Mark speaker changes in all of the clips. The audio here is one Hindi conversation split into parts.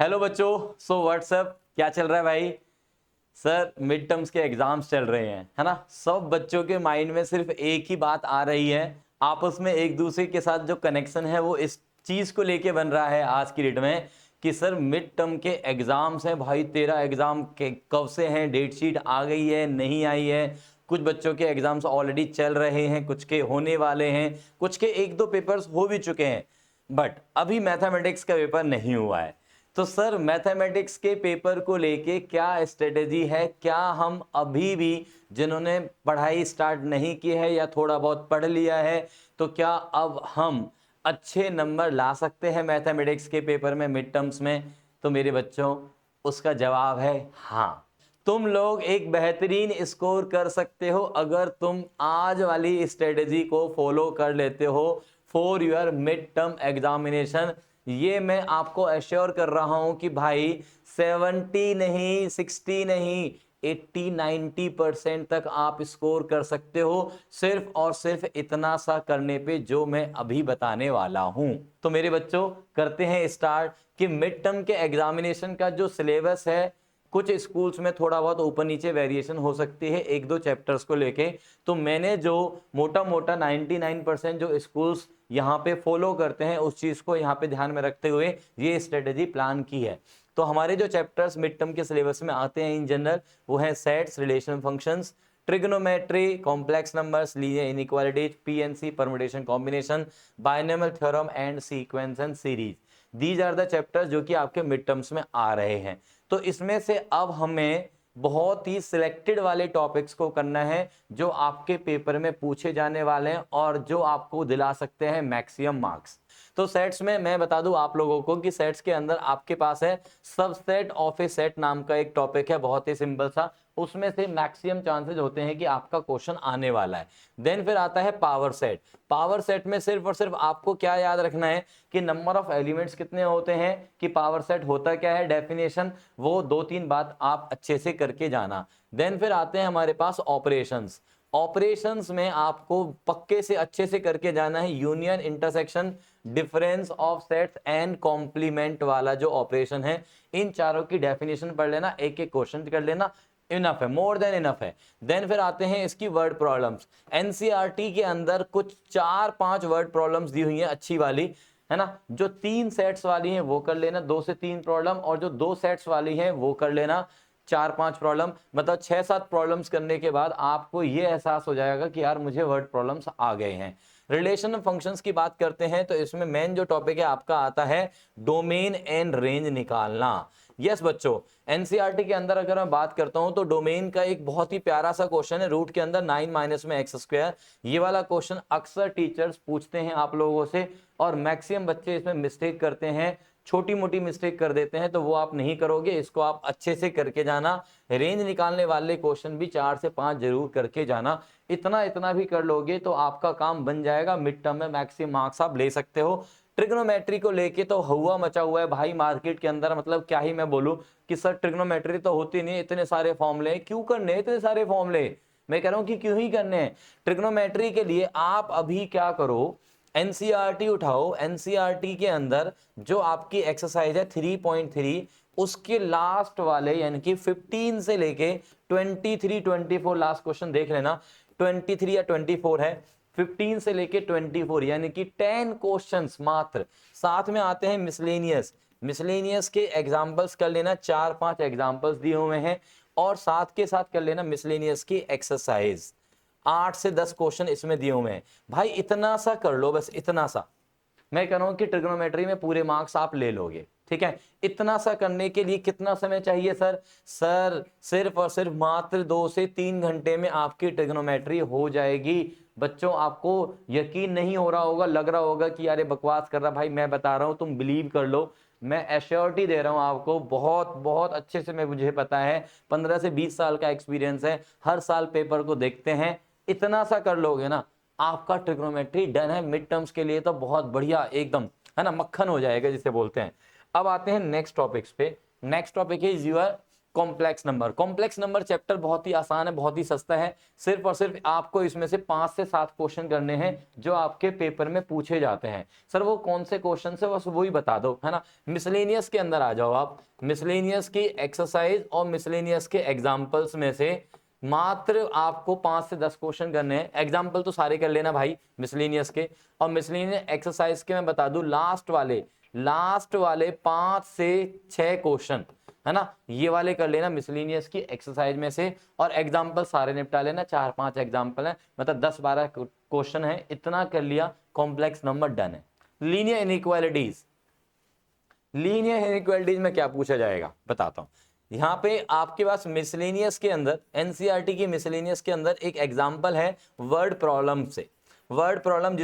Speaker 1: हेलो बच्चों, सो व्हाट्सएप क्या चल रहा है भाई। सर मिड टर्म्स के एग्जाम्स चल रहे हैं, है ना। सब बच्चों के माइंड में सिर्फ एक ही बात आ रही है, आपस में एक दूसरे के साथ जो कनेक्शन है वो इस चीज को लेके बन रहा है आज की डेट में कि सर मिड टर्म के एग्जाम्स हैं भाई। तेरा एग्जाम के कब से हैं, डेट शीट आ गई है नहीं आई है। कुछ बच्चों के एग्जाम्स ऑलरेडी चल रहे हैं, कुछ के होने वाले हैं, कुछ के एक दो पेपर्स हो भी चुके हैं, बट अभी मैथमेटिक्स का पेपर नहीं हुआ है। तो सर मैथमेटिक्स के पेपर को लेके क्या स्ट्रेटेजी है, क्या हम अभी भी जिन्होंने पढ़ाई स्टार्ट नहीं की है या थोड़ा बहुत पढ़ लिया है, तो क्या अब हम अच्छे नंबर ला सकते हैं मैथमेटिक्स के पेपर में मिड टर्म्स में। तो मेरे बच्चों उसका जवाब है हाँ। तुम लोग एक बेहतरीन स्कोर कर सकते हो अगर तुम आज वाली स्ट्रेटेजी को फॉलो कर लेते हो for your mid term examination. ये मैं आपको एश्योर कर रहा हूं कि भाई 70 नहीं, 60 नहीं, 80-90% तक आप स्कोर कर सकते हो सिर्फ और सिर्फ इतना सा करने पे जो मैं अभी बताने वाला हूं। तो मेरे बच्चों करते हैं स्टार्ट कि मिड टर्म के एग्जामिनेशन का जो सिलेबस है, कुछ स्कूल्स में थोड़ा बहुत ऊपर नीचे वेरिएशन हो सकती है एक दो चैप्टर्स को लेके। तो मैंने जो मोटा मोटा 99% जो स्कूल्स यहाँ पे फॉलो करते हैं उस चीज को यहाँ पे ध्यान में रखते हुए ये स्ट्रेटेजी प्लान की है। तो हमारे जो चैप्टर्स मिड टर्म के सिलेबस में आते हैं इन जनरल वो है sets, relation functions, trigonometry, complex numbers, linear inequalities, PNC, permutation combination, binomial theorem and sequence and series. These are the chapters जो कि आपके मिड टर्म्स में आ रहे हैं। तो इसमें से अब हमें बहुत ही सिलेक्टेड वाले टॉपिक्स को करना है जो आपके पेपर में पूछे जाने वाले हैं और जो आपको दिला सकते हैं मैक्सिमम मार्क्स। तो सेट्स में मैं बता दूं आप लोगों को कि सेट्स के अंदर आपके पास है सबसेट ऑफ ए सेट नाम का एक टॉपिक है, बहुत ही सिंपल सा। उसमें से मैक्सिमम चांसेस होते हैं कि आपका क्वेश्चन आने वाला है। देन फिर आता है पावर सेट। पावर सेट में सिर्फ और सिर्फ आपको क्या याद रखना है कि नंबर ऑफ एलिमेंट्स कितने होते हैं, कि पावर सेट होता क्या है, डेफिनेशन, वो दो तीन बात आप अच्छे से करके जाना। देन फिर आते हैं हमारे पास ऑपरेशंस। ऑपरेशंस में आपको पक्के से अच्छे से करके जाना है union, intersection, difference of sets and complement वाला जो ऑपरेशन है। इन चारों की डेफिनेशन पढ़ लेना, एक एक क्वेश्चन कर लेना, इनफ है, मोर देन इनफ है। देन फिर आते हैं इसकी वर्ड प्रॉब्लम्स। एनसीईआरटी के अंदर कुछ 4-5 वर्ड प्रॉब्लम्स दी हुई हैं अच्छी वाली, है ना। जो 3 सेट्स वाली हैं वो कर लेना, 2 से 3 प्रॉब्लम, और जो 2 सेट्स वाली हैं वो कर लेना 4-5 प्रॉब्लम। मतलब 6-7 प्रॉब्लम्स करने के बाद आपको ये एहसास हो जाएगा कि यार मुझे वर्ड प्रॉब्लम्स आ गए हैं। रिलेशन फंक्शंस की बात करते हैं तो इसमें मेन जो टॉपिक है आपका आता है डोमेन एंड रेंज निकालना। यस बच्चों, एनसीईआरटी के अंदर अगर मैं बात करता हूं तो डोमेन का एक बहुत ही प्यारा सा क्वेश्चन है, रूट के अंदर 9 माइनस में एक्स स्क्वायर। ये वाला क्वेश्चन अक्सर टीचर्स पूछते हैं आप लोगों से और मैक्सिमम बच्चे इसमें मिस्टेक करते हैं, छोटी मोटी मिस्टेक कर देते हैं, तो वो आप नहीं करोगे, इसको आप अच्छे से करके जाना। रेंज निकालने वाले क्वेश्चन भी 4 से 5 जरूर करके जाना। इतना इतना भी कर लोगे तो आपका काम बन जाएगा, मिड टर्म में मैक्सिमम मार्क्स आप ले सकते हो। ट्रिग्नोमेट्री को लेके तो हुआ मचा हुआ है भाई मार्केट के अंदर, मतलब क्या ही मैं बोलूं कि सर ट्रिग्नोमेट्री तो होती नहीं, इतने सारे फॉर्मूले क्यों करने, इतने सारे फॉर्मूले। मैं कह रहा हूं कि क्यों ही करने हैं। ट्रिग्नोमेट्री के लिए आप अभी क्या करो, एनसीईआरटी उठाओ, एनसीईआरटी के अंदर जो आपकी एक्सरसाइज है 3.3 उसके लास्ट वाले यानी कि 15 से लेके 23-24 लास्ट क्वेश्चन देख लेना। 23 या 24 है, 15 से लेके 24 यानी कि 10 क्वेश्चंस मात्र। साथ में आते हैं मिसलेनियस। मिसलेनियस के एग्जांपल्स कर लेना, 4-5 एग्जांपल्स दिए हुए हैं, और साथ के साथ कर लेना मिसलेनियस की एक्सरसाइज। 8 से 10 क्वेश्चन इसमें दिए हुए हैं भाई, इतना सा कर लो, बस इतना सा। मैं कह रहा हूं कि ट्रिग्नोमेट्री में पूरे मार्क्स आप ले लोगे, ठीक है। इतना सा करने के लिए कितना समय चाहिए सर? सर सिर्फ और सिर्फ मात्र 2 से 3 घंटे में आपकी ट्रिग्नोमेट्री हो जाएगी। बच्चों आपको यकीन नहीं हो रहा होगा, लग रहा होगा कि यार बकवास कर रहा, भाई मैं बता रहा हूं तुम बिलीव कर लो, मैं एश्योरिटी दे रहा हूं आपको, बहुत बहुत अच्छे से मैं, मुझे पता है, 15 से 20 साल का एक्सपीरियंस है, हर साल पेपर को देखते हैं। इतना सा कर लोगे ना आपका ट्रिग्नोमेट्री डन है। मिड टर्म्स के लिए तो बहुत बढ़िया एकदम, है ना, मक्खन हो जाएगा जिसे बोलते हैं। अब आते हैं नेक्स्ट टॉपिक्स पे। Next topic is your complex number. Complex number chapter बहुत ही आसान है, बहुत ही सस्ता है। सिर्फ और सिर्फ आपको इसमें से 5 से 7 क्वेश्चन करने हैं जो आपके पेपर में पूछे जाते हैं। सर वो कौन से क्वेश्चन है, बस वही बता दो, है ना। मिसलेनियस के अंदर आ जाओ आप। मिसलेनियस की एक्सरसाइज और मिसलेनियस के एग्जाम्पल्स में से मात्र आपको 5 से 10 क्वेश्चन करने हैं। एग्जाम्पल तो सारे कर लेना भाई मिसलेनियस के। और मिसलेनियस एक्सरसाइज के मैं बता दूं लास्ट वाले 5 से 6 क्वेश्चन, है ना, ये वाले कर लेना मिसलेनियस की एक्सरसाइज में से। और एग्जाम्पल सारे निपटा लेना, 4-5 एग्जाम्पल है, मतलब 10-12 क्वेश्चन है, इतना कर लिया, कॉम्प्लेक्स नंबर डन है। लीनियर इनइक्वालिटीज, लीनियर इनइक्वालिटीज में क्या पूछा जाएगा बताता हूं। यहाँ पे आपके पास मिसलेनियस के अंदर, एनसीईआरटी की मिसलेनियस के अंदर एक एग्जाम्पल है वर्ड प्रॉब्लम से। वर्ड प्रॉब्लम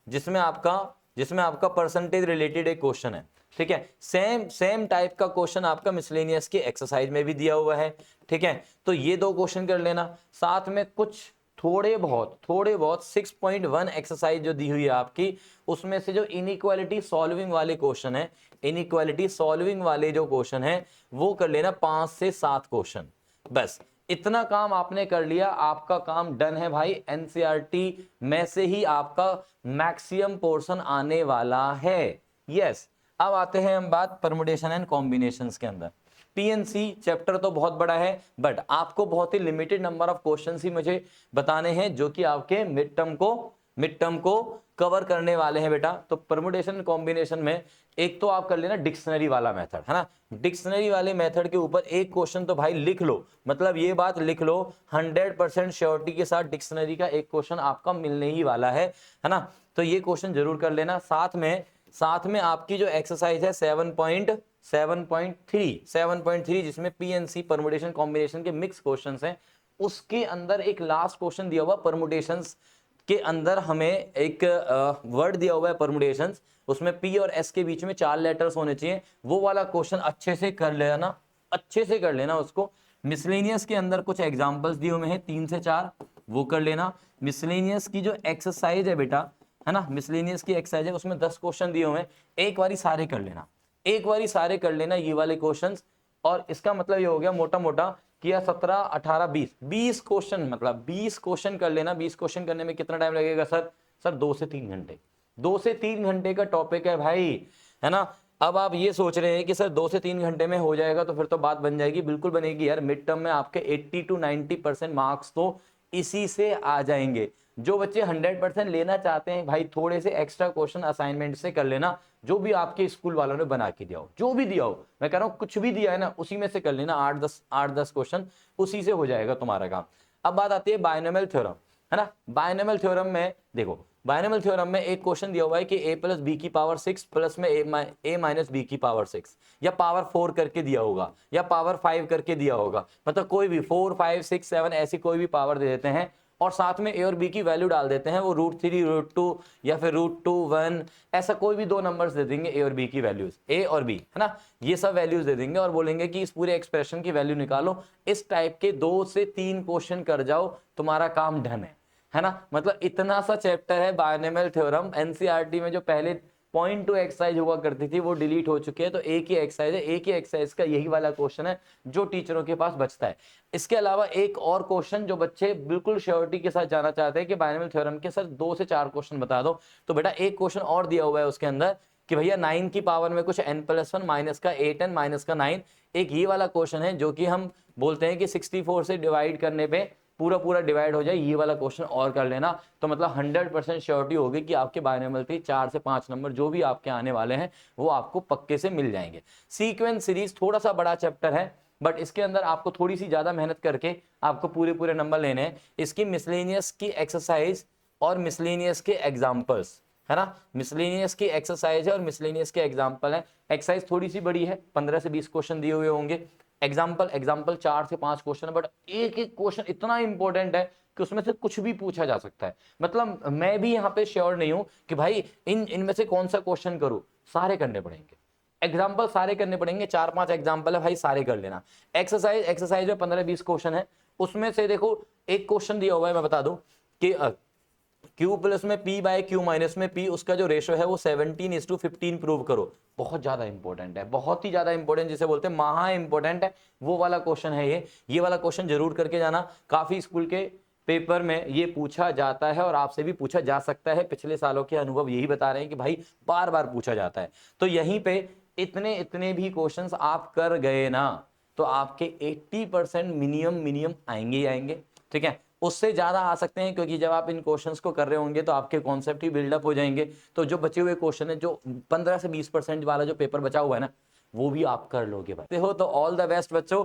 Speaker 1: जिसमें आपका परसेंटेज रिलेटेड एक क्वेश्चन है, ठीक है। सेम टाइप का क्वेश्चन आपका मिसलेनियस की एक्सरसाइज में भी दिया हुआ है, ठीक है। तो ये 2 क्वेश्चन कर लेना, साथ में कुछ थोड़े बहुत 6.1 एक्सरसाइज जो दी हुई है आपकी, उसमें से जो इनइक्वालिटी सॉल्विंग वाले क्वेश्चन है, इनइक्वालिटी सॉल्विंग वाले जो क्वेश्चन है वो कर लेना 5 से 7 क्वेश्चन। बस इतना काम आपने कर लिया, आपका काम डन है भाई। एनसीईआरटी में से ही आपका मैक्सिमम पोर्शन आने वाला है। यस, अब आते हैं हम बात परमुटेशन एंड कॉम्बिनेशंस के अंदर। पीएनसी चैप्टर तो बहुत बड़ा है, बट आपको बहुत ही लिमिटेड नंबर ऑफ क्वेश्चंस ही मुझे बताने हैं जो कि आपके मिड टर्म को कवर करने वाले हैं बेटा। तो परमुटेशन कॉम्बिनेशन में एक तो आप कर लेना डिक्शनरी वाला मेथड, है ना। डिक्शनरी वाले मेथड के ऊपर एक क्वेश्चन तो भाई लिख लो, मतलब ये बात लिख लो 100% श्योरिटी के साथ डिक्शनरी का एक क्वेश्चन आपका मिलने ही वाला है ना। तो ये क्वेश्चन जरूर कर लेना। साथ में आपकी जो एक्सरसाइज है 7.3 जिसमें पीएनसी परमुटेशन कॉम्बिनेशन के मिक्स क्वेश्चंस हैं, उसके अंदर एक लास्ट क्वेश्चन दिया हुआ परमुटेशंस के अंदर, हमें एक वर्ड दिया हुआ है परमुटेशंस, उसमें पी और एस के बीच में 4 लेटर्स होने चाहिए। वो वाला क्वेश्चन अच्छे से कर लेना उसको। मिसलेनियस के अंदर कुछ एग्जांपल्स दिए हुए हैं 3 से 4, वो कर लेना। मिसलेनियस की जो एक्सरसाइज है बेटा, है ना, मिसलेनियस की एक्सरसाइज है, उसमें 10 क्वेश्चन दिए हुए हैं, एक बारी सारे कर लेना ये वाले क्वेश्चंस। और इसका मतलब ये हो गया मोटा मोटा किया 17, 18, 20 क्वेश्चन, मतलब 20 क्वेश्चन कर लेना। 20 क्वेश्चन करने में कितना टाइम लगेगा सर 2 से 3 घंटे। 2 से 3 घंटे का टॉपिक है भाई, है ना। अब आप ये सोच रहे हैं कि सर 2 से 3 घंटे में हो जाएगा, तो फिर तो बात बन जाएगी, बिल्कुल बनेगी यार। मिड टर्म में आपके 80 to 90% मार्क्स तो इसी से आ जाएंगे। जो बच्चे 100% लेना चाहते हैं भाई, थोड़े से एक्स्ट्रा क्वेश्चन असाइनमेंट से कर लेना, जो भी आपके स्कूल वालों ने बना के दिया हो, जो भी दिया हो, मैं कह रहा हूं कुछ भी दिया है ना, उसी में से कर लेना। 8-10 क्वेश्चन उसी से हो जाएगा तुम्हारा काम। अब बात आती है बायनोमियल थ्योरम, है ना। बायनोमियल थ्योरम में देखो, बायनोमियल थ्योरम में एक क्वेश्चन दिया हुआ है कि a + b की पावर 6 प्लस में a - b की पावर 6, या पावर 4 करके दिया होगा, या पावर 5 करके दिया होगा, मतलब कोई भी 4, 5, 6, 7 ऐसी कोई भी पावर दे देते हैं, और साथ में a और b की वैल्यू डाल देते हैं। वो √3, √2 या फिर √2, 1, ऐसा कोई भी 2 नंबर्स दे देंगे a और b की वैल्यूज, a और b, है ना, ये सब वैल्यूज दे देंगे और बोलेंगे कि इस पूरे एक्सप्रेशन की वैल्यू निकालो। इस टाइप के 2 से 3 क्वेश्चन कर जाओ, तुम्हारा काम डन है ना। मतलब इतना सा चैप्टर है बायनोमियल थ्योरम। एनसीईआरटी में जो पहले 0.2 एक्सरसाइज हुआ करती थी वो डिलीट हो चुकी है, तो एक ही एक्सरसाइज है, एक ही एक्सरसाइज का यही वाला क्वेश्चन है जो टीचरों के पास बचता है। इसके अलावा एक और क्वेश्चन जो बच्चे बिल्कुल श्योरिटी के साथ जाना चाहते हैं कि बायनोमियल थ्योरम के सर 2 से 4 क्वेश्चन बता दो, तो बेटा एक क्वेश्चन और दिया हुआ है उसके अंदर कि भैया 9 की पावर में कुछ n+1 माइनस का 8n माइनस का 9, एक ये वाला क्वेश्चन है जो कि हम बोलते हैं कि 64 से डिवाइड करने पे पूरा डिवाइड हो जाए, ये वाला क्वेश्चन और कर लेना। तो मतलब 100% श्योरिटी होगी कि आपके बायनोमियल थ्योरम 4 से 5 नंबर जो भी आपके आने वाले हैं वो आपको पक्के से मिल जाएंगे। सीक्वेंस सीरीज थोड़ा सा बड़ा चैप्टर है, बट इसके अंदर आपको थोड़ी सी ज्यादा मेहनत करके आपको पूरे नंबर लेने हैं। इसकी मिसलेनियस की एक्सरसाइज और मिसलेनियस के एग्जाम्पल्स, है ना, मिसलेनियस की एक्सरसाइज है और मिसलेनियस के एग्जाम्पल है। एक्सरसाइज थोड़ी सी बड़ी है, 15 से 20 क्वेश्चन दिए हुए होंगे। एग्जाम्पल 4 से 5 क्वेश्चन है, बट एक क्वेश्चन इतना इंपॉर्टेंट है कि उसमें से कुछ भी पूछा जा सकता है। मतलब मैं भी यहाँ पे श्योर नहीं हूं कि भाई इनमें से कौन सा क्वेश्चन करूं, सारे करने पड़ेंगे। एग्जाम्पल सारे करने पड़ेंगे, 4-5 एग्जाम्पल है भाई, सारे कर लेना। एक्सरसाइज में 15-20 क्वेश्चन है, उसमें से देखो एक क्वेश्चन दिया हुआ है, मैं बता दूं कि Q प्लस में P बाय Q माइनस में P, उसका जो रेशो है वो 17:15 प्रूव करो। बहुत ज्यादा इंपॉर्टेंट है, बहुत ही ज्यादा इंपॉर्टेंट, जिसे बोलते हैं महा इंपॉर्टेंट है, वो वाला क्वेश्चन है ये वाला क्वेश्चन जरूर करके जाना। काफी स्कूल के पेपर में ये पूछा जाता है और आपसे भी पूछा जा सकता है, पिछले सालों के अनुभव यही बता रहे हैं कि भाई बार बार पूछा जाता है। तो यहीं पे इतने भी क्वेश्चंस आप कर गए ना तो आपके 80% मिनिमम आएंगे ही आएंगे, ठीक है। उससे ज्यादा आ सकते हैं, क्योंकि जब आप इन क्वेश्चंस को कर रहे होंगे तो आपके कॉन्सेप्ट ही बिल्डअप हो जाएंगे। तो जो बचे हुए क्वेश्चन है, जो 15 से 20% वाला जो पेपर बचा हुआ है ना, वो भी आप कर लोगे भाई। हो तो ऑल द बेस्ट बच्चों।